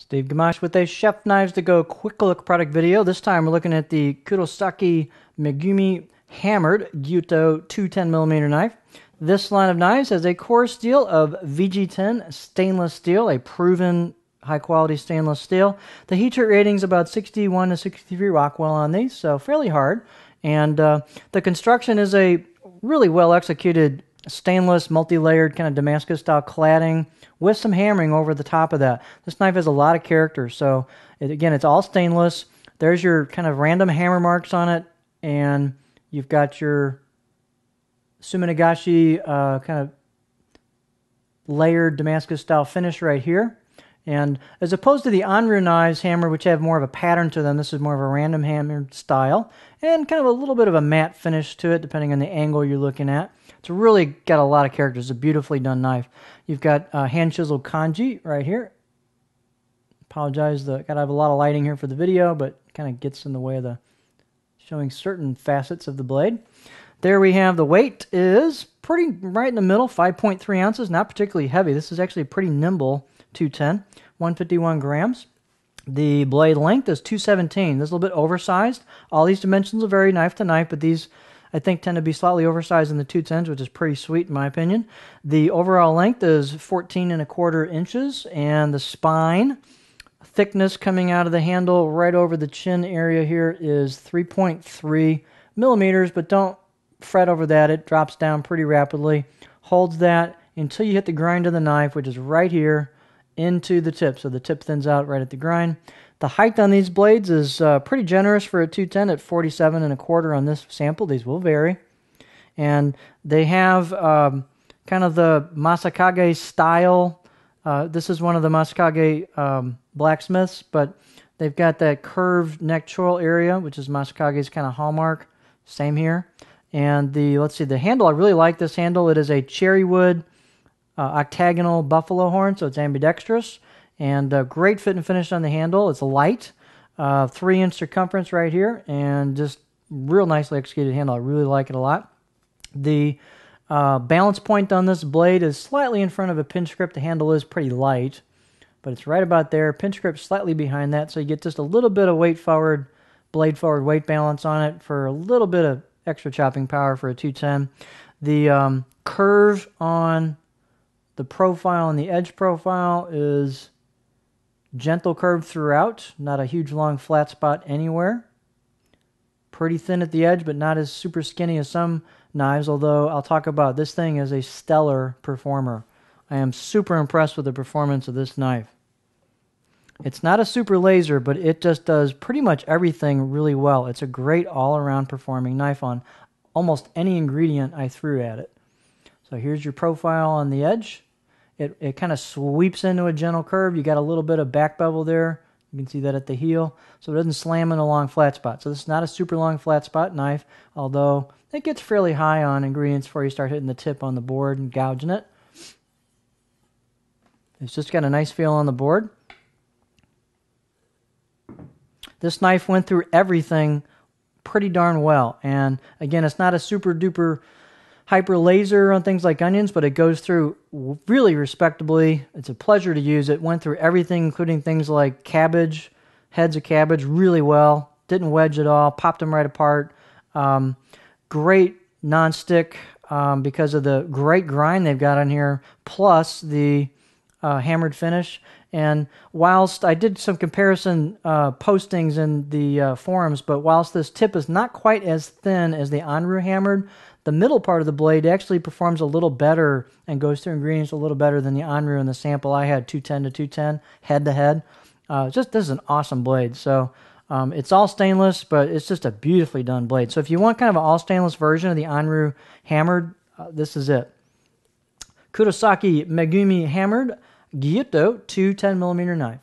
Steve Gamache with a Chef Knives to Go quick look product video. This time we're looking at the Kurosaki Megumi hammered Gyuto 210mm knife. This line of knives has a core steel of VG10 stainless steel, a proven high quality stainless steel. The heat treat rating is about 61 to 63 Rockwell on these, so fairly hard. And the construction is a really well executed stainless multi-layered kind of Damascus style cladding with some hammering over the top of that. This knife has a lot of character, so again, it's all stainless. There's your kind of random hammer marks on it, and you've got your Suminagashi kind of layered Damascus style finish right here. And as opposed to the Anru knives hammer, which have more of a pattern to them, this is more of a random hammered style and kind of a little bit of a matte finish to it depending on the angle you're looking at. It's really got a lot of character. It's a beautifully done knife. You've got hand chiseled kanji right here. Apologize, gotta have a lot of lighting here for the video, but it kind of gets in the way of the showing certain facets of the blade. There we have the weight is pretty right in the middle, 5.3 ounces, not particularly heavy. This is actually pretty nimble 210, 151 grams. The blade length is 217. This is a little bit oversized. All these dimensions will vary knife to knife, but these I think tend to be slightly oversized in the 210s, which is pretty sweet in my opinion. The overall length is 14¼ inches, and the spine thickness coming out of the handle right over the chin area here is 3.3 millimeters, but don't fret over that. It drops down pretty rapidly. Holds that until you hit the grind of the knife, which is right here, into the tip. So the tip thins out right at the grind. The height on these blades is pretty generous for a 210 at 47¼ on this sample. These will vary. And they have kind of the Masakage style. This is one of the Masakage blacksmiths, but they've got that curved neck choil area, which is Masakage's kind of hallmark. Same here. And let's see, the handle, I really like this handle. It is a cherry wood octagonal buffalo horn, so it's ambidextrous. And great fit and finish on the handle. It's light, 3-inch circumference right here, and just real nicely executed handle. I really like it a lot. The balance point on this blade is slightly in front of a pinch grip. The handle is pretty light, but it's right about there. Pinch grip slightly behind that, so you get just a little bit of weight forward, blade forward weight balance on it for a little bit of extra chopping power for a 210. The curve on the profile and the edge profile is gentle curve throughout, not a huge long flat spot anywhere. Pretty thin at the edge, but not as super skinny as some knives, although I'll talk about this thing as a stellar performer. I am super impressed with the performance of this knife. It's not a super laser, but it just does pretty much everything really well. It's a great all-around performing knife on almost any ingredient I threw at it. So here's your profile on the edge. It kind of sweeps into a gentle curve. You got a little bit of back bevel there. You can see that at the heel. So it doesn't slam in a long flat spot. So this is not a super long flat spot knife, although it gets fairly high on ingredients before you start hitting the tip on the board and gouging it. It's just got a nice feel on the board. This knife went through everything pretty darn well. And again, it's not a super duper hyper laser on things like onions, but it goes through really respectably. It's a pleasure to use. It went through everything, including things like cabbage, heads of cabbage, really well. Didn't wedge at all. Popped them right apart. Great nonstick because of the great grind they've got on here, plus the hammered finish. And whilst I did some comparison postings in the forums, but whilst this tip is not quite as thin as the Anru hammered, the middle part of the blade actually performs a little better and goes through ingredients a little better than the Anru in the sample I had, 210 to 210, head to head. This is an awesome blade. So it's all stainless, but it's just a beautifully done blade. So if you want kind of an all stainless version of the Anru hammered, this is it. Kurosaki Megumi hammered Gyuto 210mm knife.